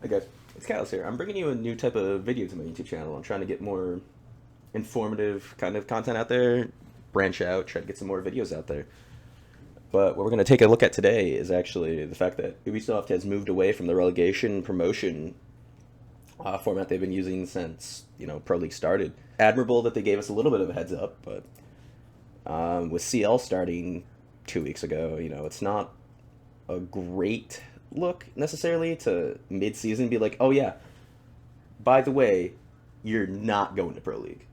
Hey guys, it's Kyle's here. I'm bringing you a new type of video to my YouTube channel. I'm trying to get more informative kind of content out there, branch out, try to get some more videos out there. But what we're going to take a look at today is actually the fact that Ubisoft has moved away from the relegation promotion format they've been using since, Pro League started. Admirable that they gave us a little bit of a heads up, but with CL starting 2 weeks ago, it's not a great look necessarily to mid-season be like, oh yeah, by the way, you're not going to Pro League.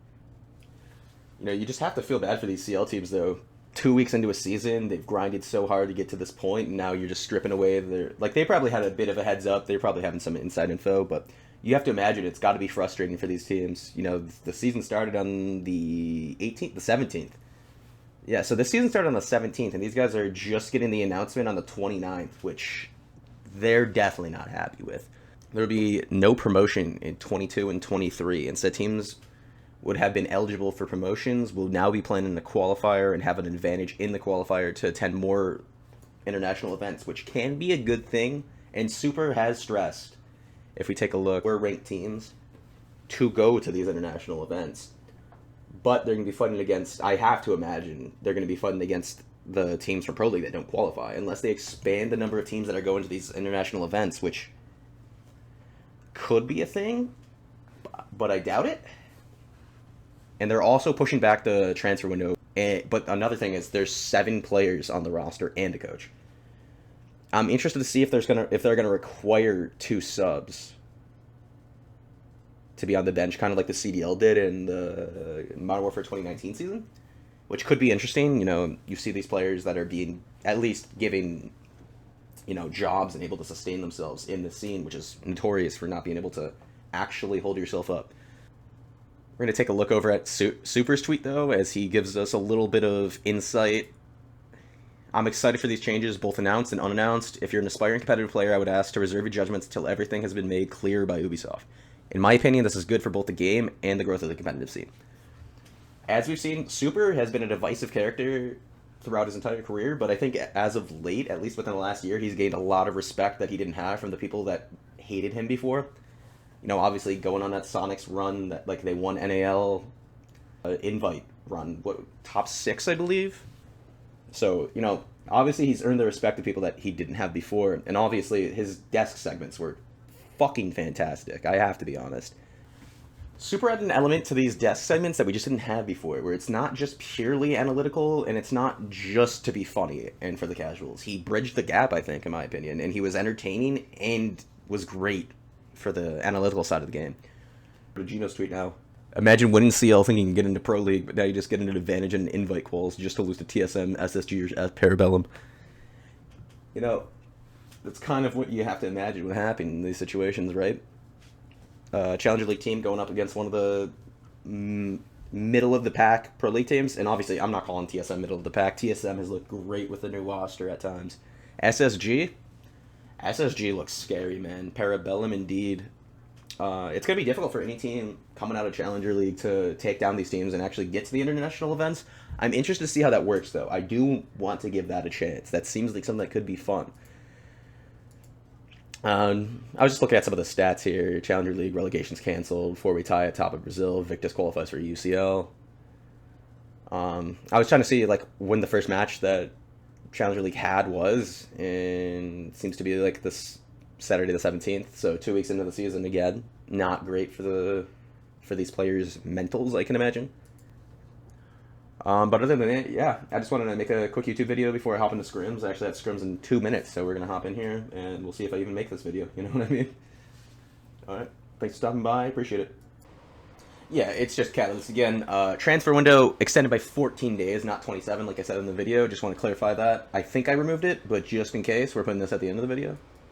You just have to feel bad for these CL teams though. 2 weeks into a season, they've grinded so hard to get to this point, and now you're just stripping away their, like, they probably had a bit of a heads up, they're probably having some inside info, but you have to imagine it's got to be frustrating for these teams. The season started on the 18th, the 17th. Yeah, so the season started on the 17th, and these guys are just getting the announcement on the 29th, which they're definitely not happy with. There will be no promotion in 22 and 23. Instead, teams would have been eligible for promotions will now be playing in the qualifier and have an advantage in the qualifier to attend more international events, which can be a good thing. And Super has stressed, if we take a look, we're ranked teams to go to these international events. But they're going to be fighting against, I have to imagine, they're going to be fighting against the teams from Pro League that don't qualify, unless they expand the number of teams that are going to these international events, which could be a thing, but I doubt it. And they're also pushing back the transfer window. But another thing is there's 7 players on the roster and a coach. I'm interested to see if they're gonna require 2 subs to be on the bench, kind of like the CDL did in the Modern Warfare 2019 season, which could be interesting. You see these players that are being at least giving, jobs and able to sustain themselves in the scene, which is notorious for not being able to actually hold yourself up. We're going to take a look over at Super's tweet, though, as he gives us a little bit of insight. I'm excited for these changes, both announced and unannounced. If you're an aspiring competitive player, I would ask to reserve your judgments until everything has been made clear by Ubisoft. In my opinion, this is good for both the game and the growth of the competitive scene. As we've seen, Super has been a divisive character throughout his entire career, but I think as of late, at least within the last year, he's gained a lot of respect that he didn't have from the people that hated him before. Obviously going on that Sonics run, that they won NAL invite run, top 6, I believe. So, obviously he's earned the respect of people that he didn't have before, and obviously his desk segments were fucking fantastic, I have to be honest. Super added an element to these desk segments that we just didn't have before, where it's not just purely analytical, and it's not just to be funny and for the casuals. He bridged the gap, I think, in my opinion, and he was entertaining and was great for the analytical side of the game. Go to Gino's tweet now. Imagine winning CL thinking you can get into Pro League, but now you just get an advantage in invite quals just to lose to TSM, SSG, or Parabellum. That's kind of what you have to imagine would happen in these situations, right? Challenger League team going up against one of the middle of the pack Pro League teams, and obviously I'm not calling TSM middle of the pack. TSM has looked great with the new roster at times. SSG looks scary, man. Parabellum indeed. It's going to be difficult for any team coming out of Challenger League to take down these teams and actually get to the international events. I'm interested to see how that works, though. I do want to give that a chance. That seems like something that could be fun. I was just looking at some of the stats here. Challenger League relegations canceled. 4-way tie at top of Brazil. Victus qualifies for UCL. I was trying to see when the first match that Challenger League had was, and it seems to be this Saturday the 17th. So 2 weeks into the season again. Not great for these players' mentals, I can imagine. But other than that, yeah, I just wanted to make a quick YouTube video before I hop into scrims. I actually have scrims in 2 minutes, so we're going to hop in here, and we'll see if I even make this video, you know what I mean? Alright, thanks for stopping by, appreciate it. Yeah, it's just Catalyst again. Transfer window extended by 14 days, not 27, like I said in the video. Just want to clarify that. I think I removed it, but just in case, we're putting this at the end of the video.